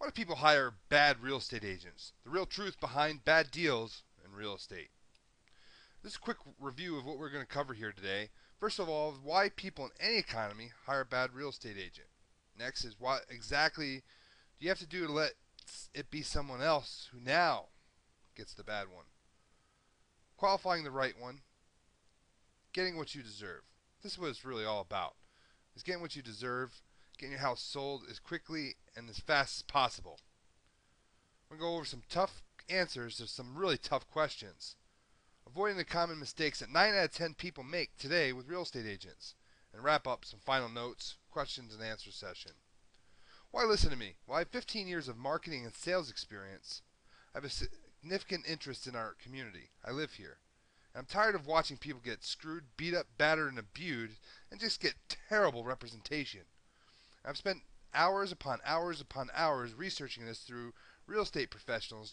Why do people hire bad real estate agents? The real truth behind bad deals in real estate. This is a quick review of what we're going to cover here today. First of all, why people in any economy hire a bad real estate agent. Next is what exactly do you have to do to let it be someone else who now gets the bad one. Qualifying the right one. Getting what you deserve. This is what it's really all about. Is getting what you deserve, getting your house sold as quickly and as fast as possible. We're going to go over some tough answers to some really tough questions. Avoiding the common mistakes that 9 out of 10 people make today with real estate agents. And wrap up some final notes, questions and answer session. Why listen to me? Well, I have 15 years of marketing and sales experience. I have a significant interest in our community. I live here. I'm tired of watching people get screwed, beat up, battered, and abused, and just get terrible representation. I've spent hours upon hours upon hours researching this through real estate professionals,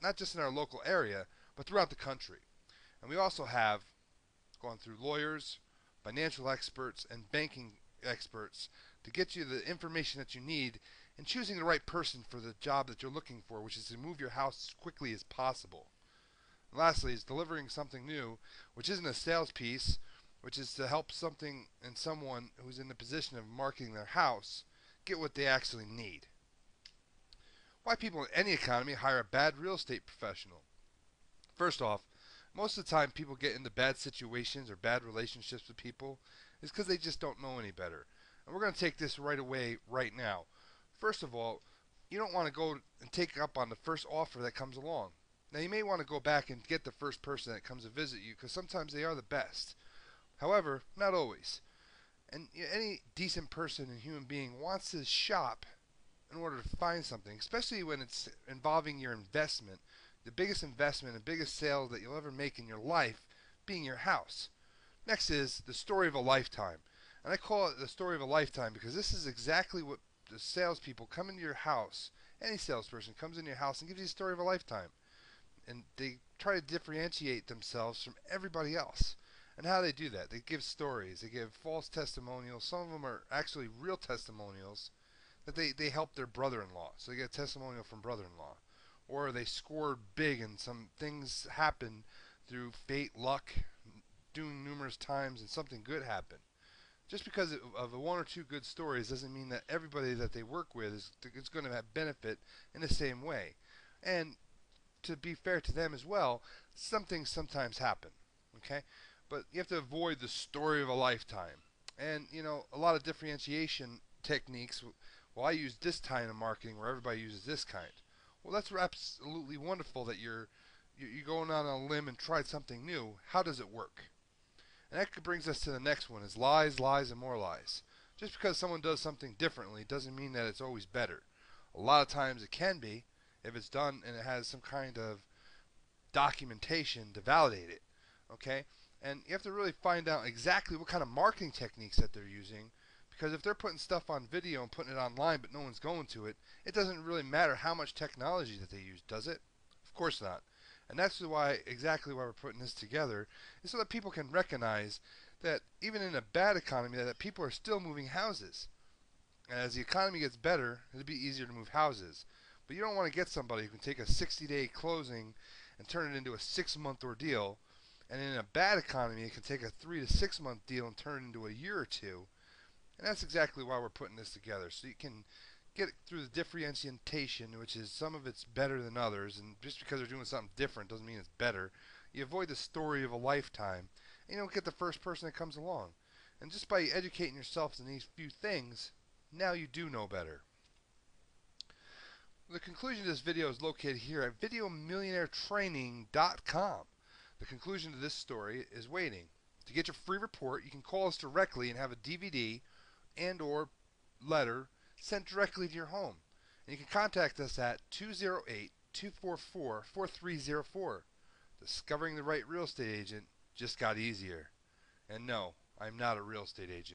not just in our local area, but throughout the country. And we also have gone through lawyers, financial experts, and banking experts to get you the information that you need in choosing the right person for the job that you're looking for, which is to move your house as quickly as possible. And lastly is delivering something new, which isn't a sales piece, which is to help something and someone who's in the position of marketing their house get what they actually need. Why people in any economy hire a bad real estate professional? First off, most of the time people get into bad situations or bad relationships with people is because they just don't know any better. And we're going to take this right away, right now. First of all, you don't want to go and take up on the first offer that comes along. Now, you may want to go back and get the first person that comes to visit you because sometimes they are the best. However, not always. And any decent person and human being wants to shop in order to find something, especially when it's involving your investment, the biggest investment and biggest sale that you'll ever make in your life being your house. Next is the story of a lifetime. And I call it the story of a lifetime because this is exactly what the salespeople come into your house. Any salesperson comes into your house and gives you a story of a lifetime. And they try to differentiate themselves from everybody else. And how they do that? They give stories. They give false testimonials. Some of them are actually real testimonials that they helped their brother-in-law. So they get a testimonial from brother-in-law. Or they scored big and some things happen through fate, luck, doing numerous times, and something good happened. Just because of one or two good stories doesn't mean that everybody that they work with is going to have benefit in the same way. And to be fair to them as well, some things sometimes happen. Okay? But you have to avoid the story of a lifetime. And, a lot of differentiation techniques. Well, I use this kind of marketing where everybody uses this kind. Well, that's absolutely wonderful that you're going on a limb and tried something new. How does it work? And that brings us to the next one, is lies, lies, and more lies. Just because someone does something differently doesn't mean that it's always better. A lot of times it can be if it's done and it has some kind of documentation to validate it. Okay? And you have to really find out exactly what kind of marketing techniques that they're using, because if they're putting stuff on video and putting it online but no one's going to it, it doesn't really matter how much technology that they use, does it? Of course not. And that's exactly why we're putting this together, is so that people can recognize that even in a bad economy, that people are still moving houses. And as the economy gets better, it'll be easier to move houses. But you don't want to get somebody who can take a 60-day closing and turn it into a 6-month ordeal. And in a bad economy, it can take a 3 to 6 month deal and turn it into a year or two. And that's exactly why we're putting this together, so you can get through the differentiation, which is some of it's better than others, and just because they're doing something different doesn't mean it's better. You avoid the story of a lifetime, and you don't get the first person that comes along. And just by educating yourself in these few things, now you do know better. The conclusion of this video is located here at videomillionairetraining.com. The conclusion to this story is waiting. To get your free report, you can call us directly and have a DVD and or letter sent directly to your home. And you can contact us at 208-244-4304. Discovering the right real estate agent just got easier. And no, I'm not a real estate agent.